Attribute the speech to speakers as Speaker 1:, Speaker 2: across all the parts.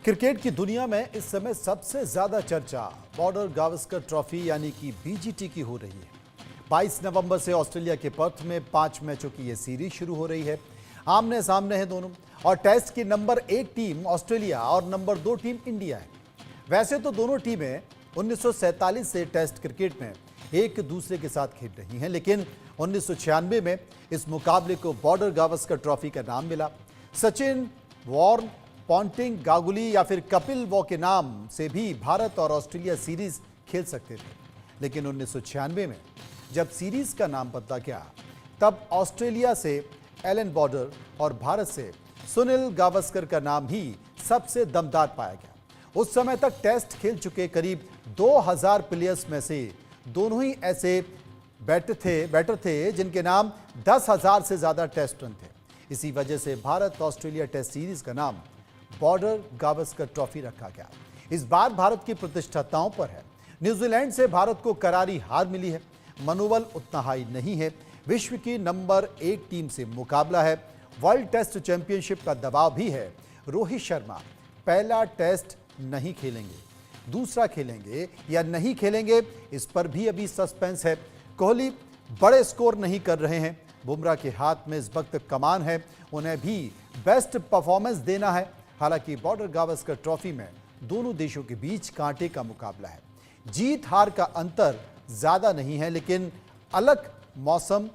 Speaker 1: Cricket की दुनिया में इस समय सबसे ज्यादा चर्चा बॉर्डर गावस्कर ट्रॉफी यानी कि बीजीटी की हो रही है। 22 नवंबर से ऑस्ट्रेलिया के पर्थ में 5 मैचों की यह सीरीज शुरू हो रही है। आमने सामने है दोनों और टेस्ट की नंबर 1 टीम ऑस्ट्रेलिया और नंबर 2 टीम इंडिया है। वैसे तो दोनों टीमें 1947 से टेस्ट क्रिकेट में एक दूसरे के साथ खेल रही हैं, लेकिन 1996 में इस मुकाबले को बॉर्डर गावस्कर ट्रॉफी का नाम मिला। सचिन, वॉर्न, पॉन्टिंग, गांगुली या फिर कपिल वॉ के नाम से भी भारत और ऑस्ट्रेलिया सीरीज खेल सकते थे, लेकिन 1996 में जब सीरीज का नाम बदला गया तब ऑस्ट्रेलिया से एलन बॉर्डर और भारत से सुनील गावस्कर का नाम ही सबसे दमदार पाया गया। उस समय तक टेस्ट खेल चुके करीब 2000 प्लेयर्स में से दोनों ही ऐसे बैटर थे जिनके नाम 10,000 से ज्यादा टेस्ट रन थे। इसी वजह से भारत ऑस्ट्रेलिया टेस्ट सीरीज का नाम बॉर्डर गावस्कर ट्रॉफी रखा गया। इस बार भारत की प्रतिष्ठा दांव पर है। न्यूजीलैंड से भारत को करारी हार मिली है। मनोबल उतना हाई नहीं है। विश्व की नंबर 1 टीम से मुकाबला है। वर्ल्ड टेस्ट चैंपियनशिप का दबाव भी है। रोहित शर्मा पहला टेस्ट नहीं खेलेंगे, दूसरा खेलेंगे या नहीं खेलेंगे, इस पर भी अभी सस्पेंस है। कोहली बड़े स्कोर नहीं कर रहे हैं। बुमराह के हाथ में इस वक्त कमान है, उन्हें भी बेस्ट परफॉर्मेंस देना है। हालांकि बॉर्डर गावस्कर ट्रॉफी में दोनों देशों के बीच कांटे का मुकाबला है। जीत हार का अंतर ज्यादा नहीं है, लेकिन अलग मौसम,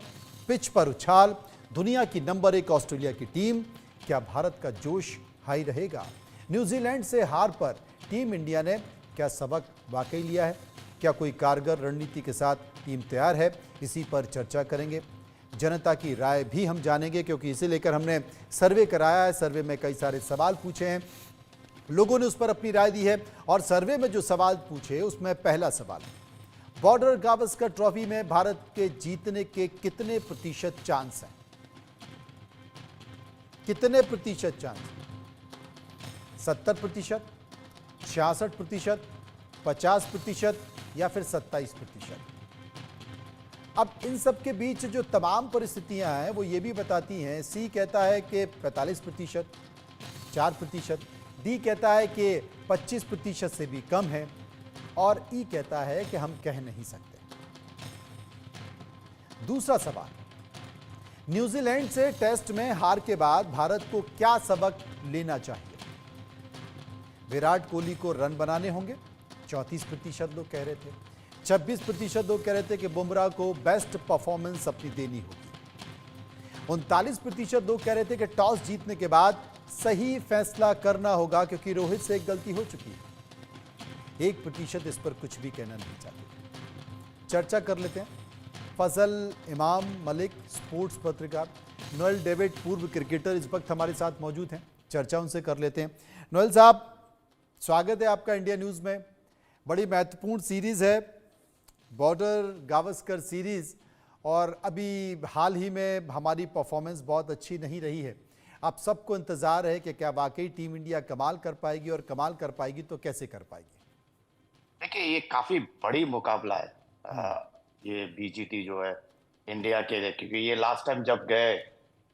Speaker 1: पिच पर उछाल, दुनिया की नंबर 1 ऑस्ट्रेलिया की टीम, क्या भारत का जोश हाई रहेगा? न्यूजीलैंड से हार पर टीम इंडिया ने क्या सबक वाकई लिया है? क्या कोई कारगर रणनीति के साथ टीम तैयार है? इसी पर चर्चा करेंगे। जनता की राय भी हम जानेंगे, क्योंकि इसे लेकर हमने सर्वे कराया है। सर्वे में कई सारे सवाल पूछे हैं, लोगों ने उस पर अपनी राय दी है। और सर्वे में जो सवाल पूछे उसमें पहला सवाल, बॉर्डर गावस्कर ट्रॉफी में भारत के जीतने के कितने प्रतिशत चांस हैं? कितने प्रतिशत चांस? 70%, 66%, 50% या फिर 27%? अब इन सब के बीच जो तमाम परिस्थितियां हैं वो ये भी बताती हैं। सी कहता है कि 45%, 4%, डी कहता है कि 25% से भी कम है, और ई कहता है कि हम कह नहीं सकते। दूसरा सवाल, न्यूजीलैंड से टेस्ट में हार के बाद भारत को क्या सबक लेना चाहिए? विराट कोहली को रन बनाने होंगे, 34% लोग कह रहे थे। 26% लोग कह रहे थे कि बुमराह को बेस्ट परफॉर्मेंस अपनी देनी होगी। 39% लोग कह रहे थे कि टॉस जीतने के बाद सही फैसला करना होगा, क्योंकि रोहित से एक गलती हो चुकी है। 1% इस पर कुछ भी कहना नहीं चाहते। चर्चा कर लेते हैं। फजल इमाम मलिक, स्पोर्ट्स पत्रकार, नोएल डेविड, पूर्व क्रिकेटर, इस वक्त हमारे साथ मौजूद हैं। चर्चा उनसे कर लेते हैं। नोएल साहब, स्वागत है आपका इंडिया न्यूज में। बड़ी महत्वपूर्ण सीरीज है बॉर्डर गावस्कर सीरीज, और अभी हाल ही में हमारी परफॉर्मेंस बहुत अच्छी नहीं रही है। आप सबको इंतजार है कि क्या वाकई टीम इंडिया कमाल कर पाएगी, और कमाल कर पाएगी तो कैसे कर पाएगी?
Speaker 2: देखिए, ये काफी बड़ी मुकाबला है। ये बीजीटी जो है इंडिया के लिए, क्योंकि ये लास्ट टाइम जब गए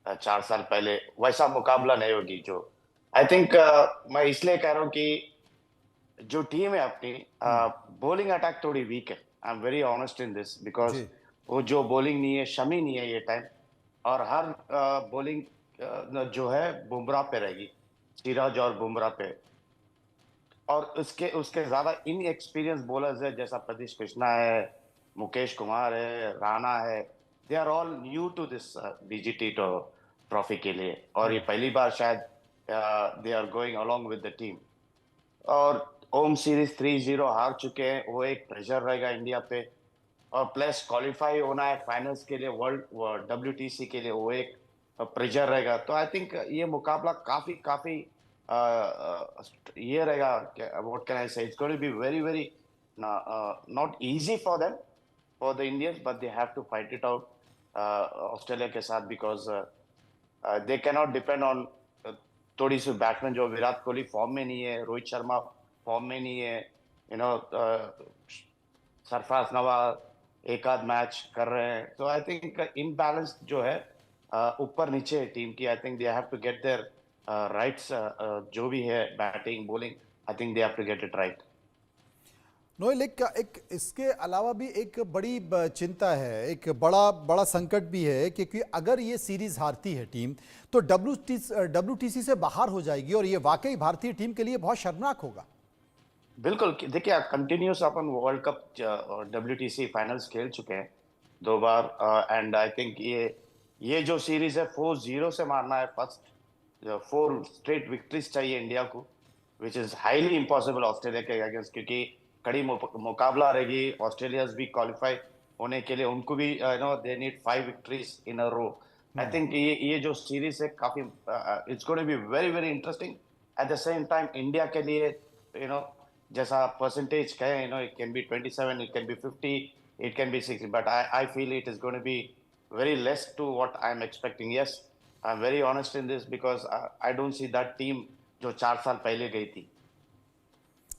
Speaker 2: 4 साल पहले, वैसा मुकाबला नहीं होगी। जो आई थिंक मैं इसलिए कह रहा हूँ कि जो टीम है अपनी, बॉलिंग अटैक थोड़ी वीक है। I am very honest in this, because
Speaker 1: जी।
Speaker 2: वो जो बॉलिंग नहीं है, शमी नहीं है ये टाइम, और हर बॉलिंग जो है बुमराह पे रहेगी, सिराज और बुमराह पे। और उसके उसके ज्यादा इन एक्सपीरियंस बॉलर्स है, जैसा प्रतीश कृष्णा है, मुकेश कुमार है, राणा है। They are all new to this BGT trophy के लिए, और ये पहली बार शायद they are going along with the team. और होम सीरीज 3-0 हार चुके हैं, वो एक प्रेशर रहेगा इंडिया पे। और प्लस क्वालिफाई होना है फाइनल्स के लिए, वर्ल्ड डब्ल्यूटीसी के लिए, वो एक प्रेशर रहेगा। तो आई थिंक ये मुकाबला काफी काफी ये रहेगा। What can I say, it's going to be very very not easy for them, for the Indians, but they have to fight it out Australia के साथ, because they can not depend on थोड़ी सी batsman. जो Virat Kohli form में नहीं है, Rohit Sharma form में नहीं है, यू नो, सरफराज नवाज एक आध मैच कर रहे हैं। तो आई थिंक इम्बैलेंस जो है ऊपर नीचे टीम की, I think they have to get their rights जो भी है batting bowling, I think they have to get it right.
Speaker 1: Noel, एक इसके अलावा भी एक बड़ी चिंता है, एक बड़ा बड़ा संकट भी है, क्योंकि अगर ये सीरीज हारती है टीम तो डब्ल्यूटीसी से बाहर हो जाएगी और ये वाकई भारतीय टीम के लिए बहुत शर्मनाक होगा।
Speaker 2: बिल्कुल देखिए, कंटिन्यूस अपन वर्ल्ड कप डब्ल्यूटीसी फाइनल्स खेल चुके हैं 2 बार, एंड आई थिंक ये जो सीरीज है 4-0 से मारना है फर्स्ट, 4 स्ट्रेट विक्ट्रीज चाहिए इंडिया को, which is highly impossible Australia के अगेंस्ट, क्योंकि कड़ी मुकाबला रहेगी। ऑस्ट्रेलिया भी क्वालिफाई होने के लिए उनको भी they need 5 victories in a row. I think ये जो सीरीज है काफी it's going to be very very interesting. At the same time India के लिए यू नो जैसा परसेंटेज कहे, it can be 27, it can be 50, it can be 60, but I feel it is going to be very less to what I'm expecting. Yes, I'm very honest in this because I don't see that team जो 4 साल पहले गई थी।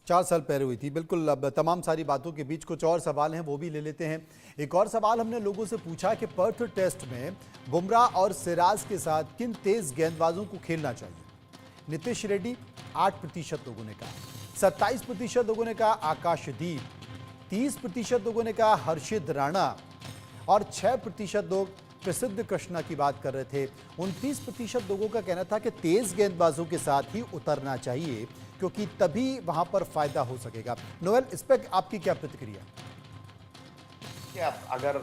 Speaker 1: 4 साल पहले हुई थी, बिल्कुल। अब तमाम सारी बातों के बीच कुछ और सवाल हैं, वो भी ले लेते हैं। एक और सवाल हमने लोगों से पूछा कि पर्थ टेस्ट में बुमराह और सिराज के साथ किन तेज गेंदबाजों को खेलना चाहिए। नीतीश रेड्डी 8% लोगों ने कहा, 27% लोगों ने कहा आकाशदीप, 30% लोगों ने कहा हर्षित राणा और 6% लोग प्रसिद्ध कृष्णा की बात कर रहे थे। 29% लोगों का कहना था कि तेज गेंदबाजों के साथ ही उतरना चाहिए, क्योंकि तभी वहां पर फायदा हो सकेगा। नोएल, इस पर आपकी क्या प्रतिक्रिया?
Speaker 2: अगर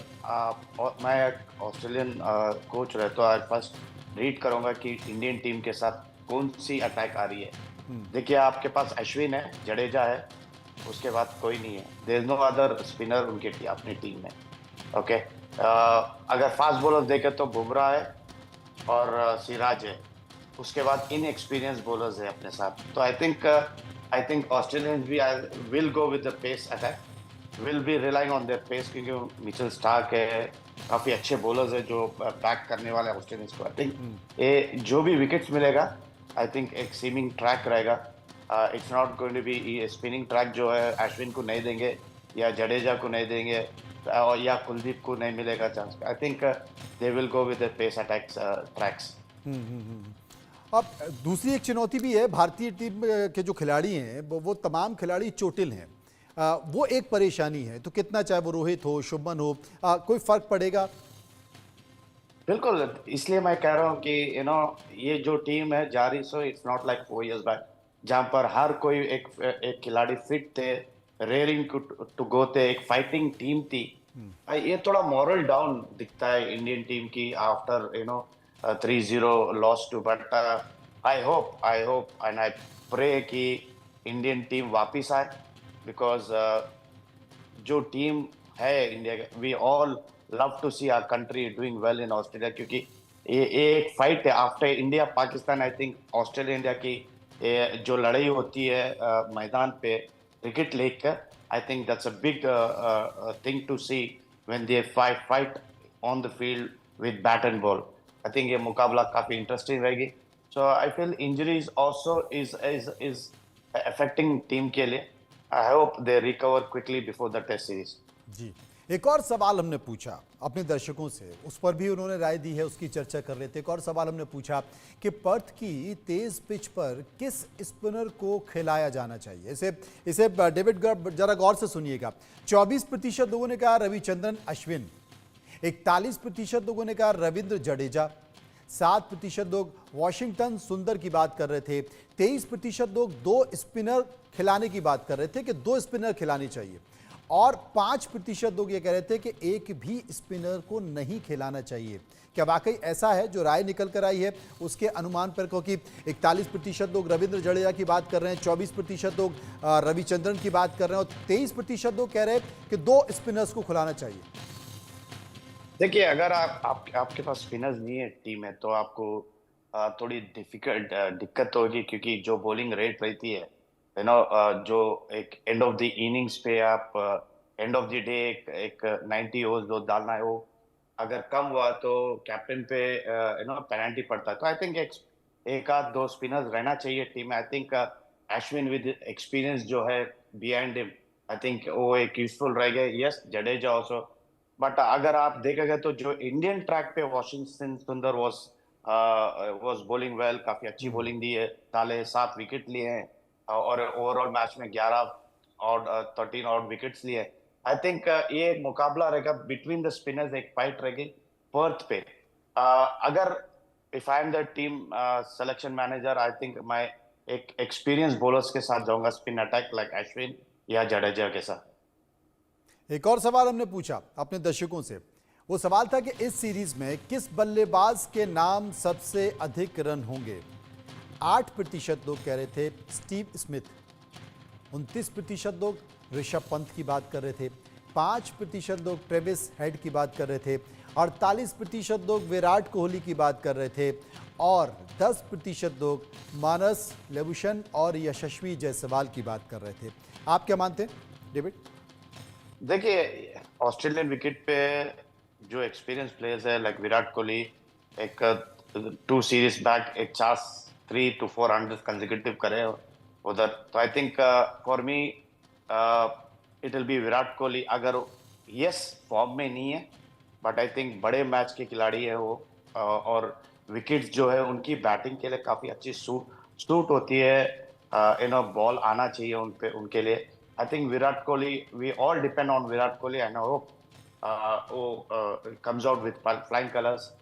Speaker 2: मैं ऑस्ट्रेलियन कोच रहे तो आज फर्स्ट रीड करूंगा कि इंडियन टीम के साथ कौन सी अटैक आ रही है। देखिए, आपके पास अश्विन है, जडेजा है, उसके बाद कोई नहीं है। There is no other spinner उनके अपनी टीम में। ओके, अगर फास्ट बॉलर देखें तो बुमराह है और सिराज है, उसके बाद इन एक्सपीरियंस बॉलर्स है अपने साथ। तो आई थिंक ऑस्ट्रेलियंस भी will go with the pace attack, will be relying on their pace, क्योंकि मिचेल स्टार्क है, काफी अच्छे बॉलर्स है जो बैक करने वाले ऑस्ट्रेलियंस को। आई थिंक ये जो भी विकेट्स मिलेगा, आई थिंक एक सीमिंग ट्रैक रहेगा। It's not going to be spinning track जो है अश्विन को नहीं देंगे या जडेजा को नहीं देंगे और या कुलदीप को नहीं मिलेगा chance. I think they will go with the pace attacks tracks.
Speaker 1: अब दूसरी एक चुनौती भी है, भारतीय टीम के जो खिलाड़ी हैं वो तमाम खिलाड़ी चोटिल हैं। वो एक परेशानी है। तो कितना, चाहे वो रोहित हो, शुभमन हो, कोई फर्क पड़ेगा?
Speaker 2: बिल्कुल, इसलिए मैं कह रहा हूँ कि ये जो टीम है जारी so it's not like 4 years back, जहाँ पर हर कोई एक खिलाड़ी फिट थे, रेयरिंग टू गो थे, एक फाइटिंग टीम थी। ये थोड़ा मॉरल डाउन दिखता है इंडियन टीम की after 3-0 loss too, but I hope and I pray कि इंडियन टीम वापिस आए, बिकॉज जो टीम है इंडिया के, we all love to see our country doing well in Australia, क्योंकि ये एक फाइट है after India Pakistan. I think Australia India की जो लड़ाई होती है मैदान पे क्रिकेट लीग का, I think that's a big thing to see when they fight on the field with bat and ball. I think ये मुकाबला काफी इंटरेस्टिंग रहेगी। So I feel injuries also is affecting team के लिए। I hope they recover quickly before the test series.
Speaker 1: जी, एक और सवाल हमने पूछा अपने दर्शकों से, उस पर भी उन्होंने राय दी है, उसकी चर्चा कर रहे थे। एक और सवाल हमने पूछा कि पर्थ की तेज पिच पर किस स्पिनर को खिलाया जाना चाहिए। इसे डेविड जरा गौर से सुनिएगा। 24% लोगों ने कहा रविचंद्रन अश्विन, 41% लोगों ने कहा रविंद्र जडेजा, 7% लोग वॉशिंगटन सुंदर की बात कर रहे थे, 23% लोग 2 स्पिनर खिलाने की बात कर रहे थे कि 2 स्पिनर खिलानी चाहिए, और 5% लोग ये कह रहे थे कि एक भी स्पिनर को नहीं खिलाना चाहिए। क्या वाकई ऐसा है? जो राय निकल कर आई है उसके अनुमान पर, क्योंकि 41% लोग रविंद्र जडेजा की बात कर रहे हैं, 24% लोग रविचंद्रन की बात कर रहे हैं और 23% लोग कह रहे हैं कि 2 स्पिनर्स को खिलाना चाहिए।
Speaker 2: देखिए, अगर आपके पास स्पिनर्स नहीं है टीम में, तो आपको थोड़ी दिक्कत होगी, क्योंकि जो बॉलिंग रेट रहती है जो एक एंड ऑफ द इनिंग्स पे आप एंड ऑफ द डे एक 90 ओवर्स जो डालना है, वो अगर कम हुआ तो कैप्टन पे पेनल्टी पड़ता है। तो आई थिंक एक आध 2 स्पिनर्स रहना चाहिए टीम में। I think Ashwin with experience जो है बिहाइंड हिम, आई थिंक वो एक यूजफुल रहेगा। यस, जडेजा ऑल्सो, बट अगर आप देखेंगे तो जो इंडियन ट्रैक पे वॉशिंगटन सुंदर वॉज वाज बॉलिंग वेल, काफी अच्छी बॉलिंग दी है, डाले 7 विकेट लिए हैं और ओवरऑल मैच में 11 और 13 और विकेट्स लिए। आई थिंक ये एक मुकाबला रहेगा बिटवीन द स्पिनर्स, एक फाइट रहेगी पर्थ पे। अगर if I am the team selection manager, I think मैं एक एक्सपीरियंस बॉलर्स के साथ जाऊंगा स्पिन अटैक, लाइक अश्विन या जडेजा के साथ।
Speaker 1: एक और सवाल हमने पूछा अपने दर्शकों से। वो सवाल था कि इस सीरीज में किस बल्लेबाज के नाम सबसे अधिक रन होंगे। 8% लोग कह रहे थे स्टीव स्मिथ, 29% लोग ऋषभ पंत की बात कर रहे थे, 5% लोग ट्रेविस हेड की बात कर रहे थे, 48% लोग विराट कोहली की बात कर रहे थे और 10% लोग मानस लेबुशन और यशस्वी जायसवाल की बात कर रहे थे। आप क्या मानते हैं डेविड?
Speaker 2: देखिए, ऑस्ट्रेलियन विकेट पे जो एक्सपीरियंस प्लेयर्स है लाइक विराट कोहली, एक 2 सीरीज बैक एक 3 to 400 कंसेक्यूटिव करे उधर, तो I think for me it will be Virat Kohli. अगर यस फॉर्म में नहीं है, बट आई थिंक बड़े मैच के खिलाड़ी है वो, और विकेट्स जो है उनकी बैटिंग के लिए काफी अच्छी सूट होती है। बॉल आना चाहिए उन पे, उनके लिए। I think Virat Kohli, we all depend on Virat Kohli and I hope वो comes out with flying colours.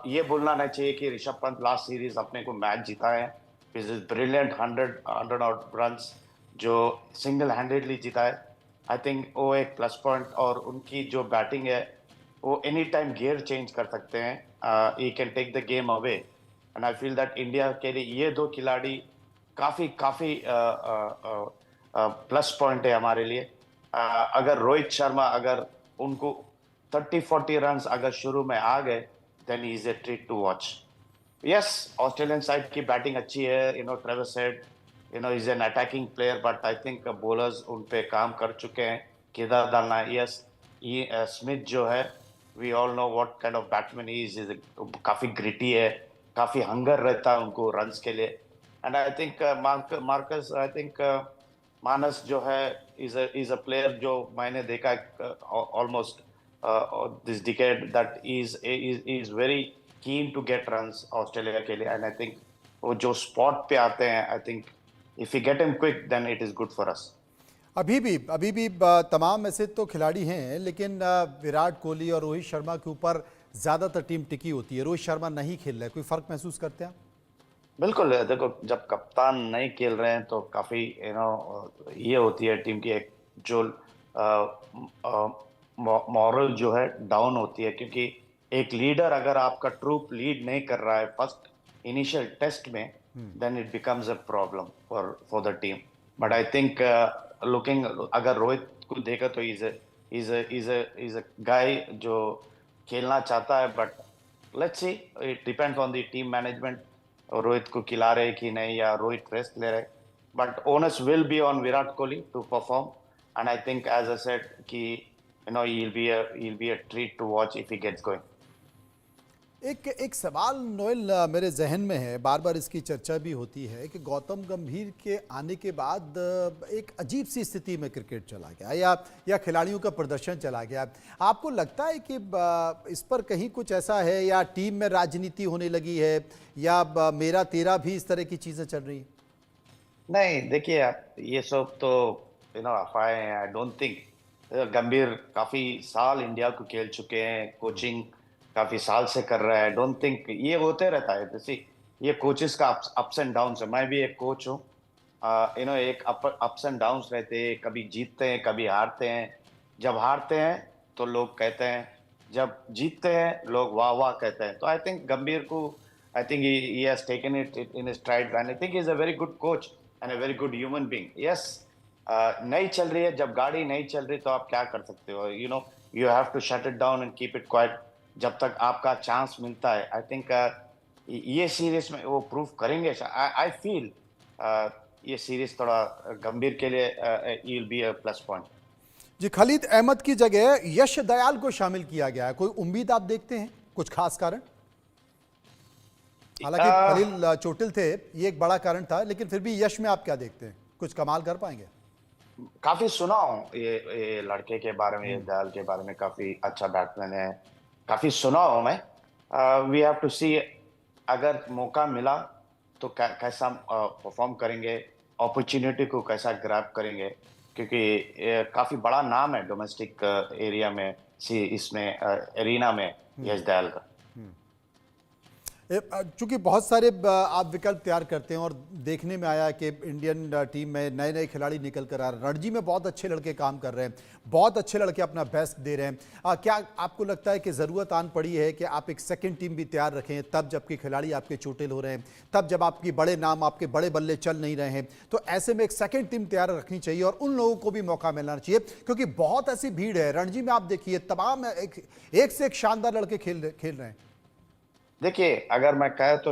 Speaker 2: ये बोलना नहीं चाहिए कि ऋषभ पंत लास्ट सीरीज अपने को मैच जीता है, इज ब्रिलियंट 100 आउट रन्स जो सिंगल हैंडेडली जीता है। आई थिंक वो एक प्लस पॉइंट, और उनकी जो बैटिंग है वो एनी टाइम गियर चेंज कर सकते हैं, he can take the game away. And I feel that India के लिए ये 2 खिलाड़ी काफी काफी प्लस पॉइंट है हमारे लिए। अगर रोहित शर्मा अगर उनको 30-40 रन अगर शुरू में आ गए, then he is a treat to watch. Yes, Australian side की बैटिंग अच्छी है, Travis Head is an attacking player, but I think bowlers उन पे काम कर चुके हैं, किधर डालना है। यस, ये स्मिथ जो है, we all know what kind of batsman he is, काफी ग्रिटी है, काफी हंगर रहता है उनको रन्स के लिए। And I think Marcus, I think Marnus जो है इज अ प्लेयर जो मैंने देखा almost this decade that is very keen to get runs Australia के लिए। एंड आई थिंक वो जो स्पॉट पे आते हैं, I think if you get him quick then it is good for us.
Speaker 1: अभी भी तमाम ऐसे तो खिलाड़ी हैं, लेकिन विराट कोहली और रोहित शर्मा के ऊपर ज़्यादातर टीम टिकी होती है। रोहित शर्मा नहीं खेल रहे, कोई फ़र्क महसूस करते हैं आप?
Speaker 2: बिल्कुल, देखो जब कप्तान नहीं खेल रहे हैं तो काफी ये होती है टीम की एक जो मॉरल जो है डाउन होती है, क्योंकि एक लीडर अगर आपका ट्रूप लीड नहीं कर रहा है फर्स्ट इनिशियल टेस्ट में, then it becomes a problem for the team. But I think looking, अगर रोहित को देखा तो इज अ गाय जो खेलना चाहता है, but let's see, it depends on the team management, Rohit को खिला रहे कि नहीं या रोहित रेस्ट ले रहे। But onus will be on Virat Kohli to perform, and I think as I said कि he'll be a treat to watch if he gets going.
Speaker 1: एक सवाल नोएल मेरे जहन में है, बार बार इसकी चर्चा भी होती है कि गौतम गंभीर के आने के बाद एक अजीब सी स्थिति में क्रिकेट चला गया, या खिलाड़ियों का प्रदर्शन चला गया। आपको लगता है कि इस पर कहीं कुछ ऐसा है, या टीम में राजनीति होने लगी है, या मेरा तेरा भी इस तरह की चीज़ें चल रही हैं?
Speaker 2: नहीं, देखिए आप, ये सब तो अफवाहें हैं। आई डोंट थिंक, गंभीर काफी साल इंडिया को खेल चुके हैं, कोचिंग काफी साल से कर रहा है। डोंट थिंक ये होते रहता है, जैसे ये कोचेस का अप्स एंड डाउन्स है। मैं भी एक कोच हूँ, एक अप्स एंड डाउन्स रहते हैं, कभी जीतते हैं कभी हारते हैं। जब हारते हैं तो लोग कहते हैं, जब जीतते हैं लोग वाह वाह कहते हैं। तो आई थिंक गंभीर को, I think he has taken it in his stride, and I think he's a very good coach and a very good human being. Yes, नहीं चल रही है, जब गाड़ी नहीं चल रही तो आप क्या कर सकते हो? You have to shut it down and keep it quiet जब तक आपका चांस मिलता है। आई थिंक ये सीरीज में वो प्रूव करेंगे। आई फील ये सीरीज थोड़ा गंभीर के लिए will be a plus point.
Speaker 1: जी, खलीद अहमद की जगह यश दयाल को शामिल किया गया है, कोई उम्मीद आप देखते हैं, कुछ खास कारण? हालांकि खलील चोटिल थे, ये एक बड़ा कारण था, लेकिन फिर भी यश में आप क्या देखते हैं, कुछ कमाल कर पाएंगे?
Speaker 2: काफी सुना हूँ ये लड़के के बारे में, ये दयाल के बारे में, काफी अच्छा बैट्समैन है, काफी सुना हूँ मैं। वी हैव टू सी अगर मौका मिला तो कैसा परफॉर्म करेंगे, अपॉर्चुनिटी को कैसा ग्रैब करेंगे, क्योंकि काफी बड़ा नाम है डोमेस्टिक एरिया में, इसमें एरिना में यश दयाल का।
Speaker 1: चूंकि बहुत सारे आप विकल्प तैयार करते हैं और देखने में आया कि इंडियन टीम में नए नए खिलाड़ी निकल कर आ रहे हैं, रणजी में बहुत अच्छे लड़के काम कर रहे हैं, बहुत अच्छे लड़के अपना बेस्ट दे रहे हैं। क्या आपको लगता है कि ज़रूरत आन पड़ी है कि आप एक सेकंड टीम भी तैयार रखें, तब जबकि खिलाड़ी आपके चोटिल हो रहे हैं, तब जब आपकी बड़े नाम, आपके बड़े बल्ले चल नहीं रहे हैं, तो ऐसे में एक सेकेंड टीम तैयार रखनी चाहिए और उन लोगों को भी मौका मिलना चाहिए, क्योंकि बहुत ऐसी भीड़ है रणजी में। आप देखिए तमाम एक से एक शानदार लड़के खेल रहे हैं।
Speaker 2: देखिए, अगर मैं कहे तो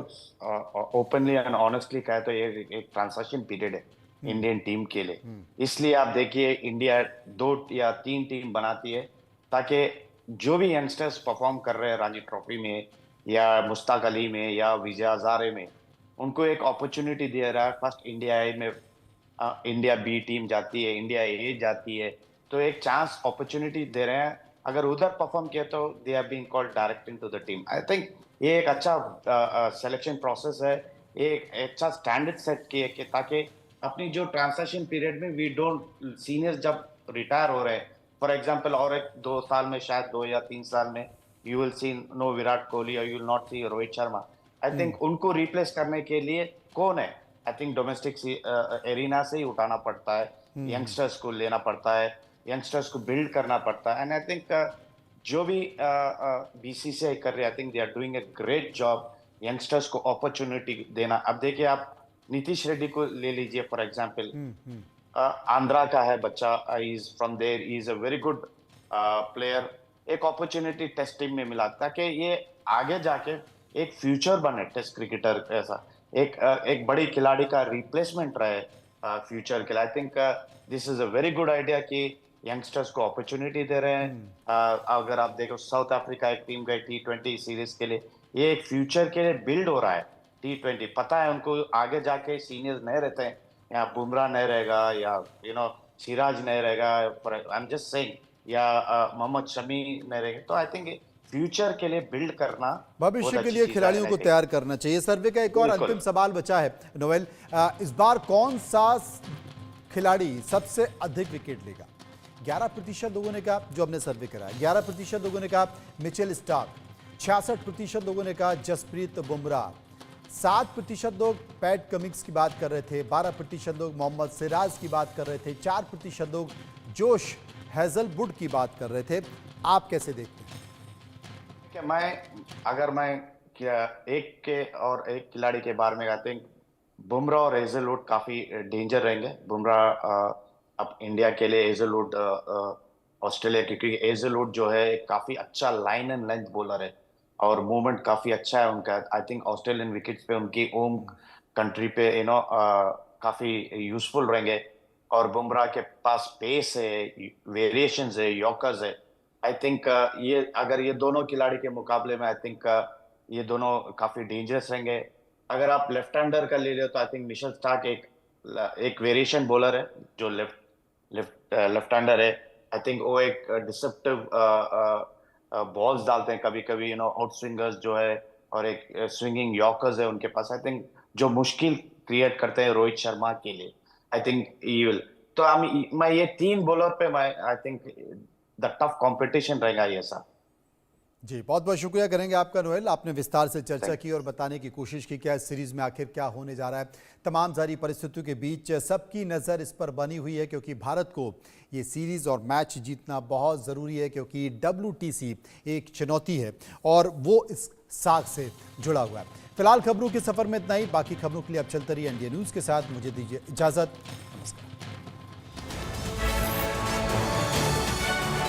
Speaker 2: ओपनली एंड ऑनेस्टली कहे तो ये एक ट्रांजिशन पीरियड है इंडियन टीम के लिए। इसलिए आप देखिए इंडिया 2 या 3 टीम बनाती है ताकि जो भी यंगस्टर्स परफॉर्म कर रहे हैं रणजी ट्रॉफी में या मुश्ताक अली में या विजय हजारे में, उनको एक अपॉर्चुनिटी दे रहा है। फर्स्ट इंडिया ए में इंडिया बी टीम जाती है, इंडिया ए जाती है, तो एक चांस अपॉर्चुनिटी दे रहे हैं। अगर उधर परफॉर्म किया तो they have been called direct into the team. I think ये एक अच्छा सिलेक्शन प्रोसेस है, एक अच्छा स्टैंडर्ड सेट किए कि ताकि अपनी जो ट्रांजिशन पीरियड में वी डोंट सीनियर्स जब रिटायर हो रहे हैं, फॉर एग्जांपल और एक 2 साल में, शायद 2 या 3 साल में, you will see no Virat Kohli और you will not see Rohit Sharma. I think उनको रिप्लेस करने के लिए कौन है? आई थिंक डोमेस्टिक एरिना से ही उठाना पड़ता है, यंगस्टर्स को लेना पड़ता है, यंगस्टर्स को बिल्ड करना पड़ता है। एंड आई थिंक जो भी बीसीसीआई कर रहे हैं, I think they are doing a great job youngsters को अपॉर्चुनिटी देना। अब देखिए आप नीतीश रेड्डी को ले लीजिए फॉर एग्जांपल, आंध्रा का है बच्चा, is from there, is a very good player. एक अपॉर्चुनिटी टेस्ट टीम में मिला ताकि ये आगे जाके एक फ्यूचर बने टेस्ट क्रिकेटर ऐसा, एक बड़ी खिलाड़ी का रिप्लेसमेंट रहे फ्यूचर के लिए। I think this is a very good idea कि यंगस्टर्स को अपॉर्चुनिटी दे रहे हैं। अगर आप देखो साउथ अफ्रीका एक टीम गई T20 सीरीज के लिए, ये एक फ्यूचर के लिए बिल्ड हो रहा है। T20 पता है उनको आगे जाके सीनियर्स नहीं रहते हैं, या बुमराह नहीं रहेगा, या सिराज नहीं रहेगा, आई एम जस्ट सेइंग, या मोहम्मद शमी नहीं रहेगा। तो आई थिंक फ्यूचर के लिए बिल्ड करना,
Speaker 1: भविष्य के लिए खिलाड़ियों को तैयार करना चाहिए। सर्वे का एक और अंतिम सवाल बचा है नोएल, इस बार कौन सा खिलाड़ी सबसे अधिक विकेट लेगा? 11% लोगों ने कहा, जो हमने सर्वे करा, 11% लोगों ने कहा मिचेल स्टार्क, 66% लोगों ने कहा जसप्रीत बुमराह, 7% लोग पैट कमिंस की बात कर रहे थे, 12% लोग मोहम्मद सिराज की बात कर रहे थे, 4% लोग जोश हेजलवुड की बात कर रहे थे। आप कैसे देखते हैं?
Speaker 2: अगर मैं एक खिलाड़ी के बारे में कहते हैं, बुमराह और हेजलवुड काफी डेंजर रहेंगे। बुमराह अब इंडिया के लिए, हेजलवुड ऑस्ट्रेलिया के, क्योंकि हेजलवुड जो है काफी अच्छा लाइन एंड लेंथ बॉलर है और मूवमेंट काफी अच्छा है उनका। आई थिंक ऑस्ट्रेलियन विकेट्स पे उनकी होम कंट्री पे काफी यूजफुल रहेंगे। और बुमराह के पास पेस है, वेरिएशंस है, यॉर्कर्स है। आई थिंक अगर ये दोनों खिलाड़ी के मुकाबले में, आई थिंक ये दोनों काफी डेंजरस रहेंगे। अगर आप लेफ्ट हैंडर का ले रहे हो तो आई थिंक मिचेल स्टार्क एक वेरिएशन बॉलर है जो लेफ्ट हैंडर है। आई थिंक वो एक डिसेप्टिव बॉल्स डालते हैं कभी कभी, आउट स्विंगर्स जो है, और एक स्विंगिंग यॉर्कर्स है उनके पास, आई थिंक जो मुश्किल क्रिएट करते हैं रोहित शर्मा के लिए। आई थिंक ही विल, तो मैं ये 3 बॉलर पे मैं I think the tough competition रहेगा ये सब।
Speaker 1: जी, बहुत बहुत शुक्रिया करेंगे आपका नोएल। आपने विस्तार से चर्चा की और बताने की कोशिश की क्या इस सीरीज़ में आखिर क्या होने जा रहा है। तमाम सारी परिस्थितियों के बीच सबकी नज़र इस पर बनी हुई है, क्योंकि भारत को ये सीरीज़ और मैच जीतना बहुत ज़रूरी है, क्योंकि WTC एक चुनौती है और वो इस साख से जुड़ा हुआ है। फिलहाल खबरों के सफ़र में इतना ही। बाकी खबरों के लिए अब चलते रहिए इंडिया न्यूज़ के साथ। मुझे दीजिए इजाज़त।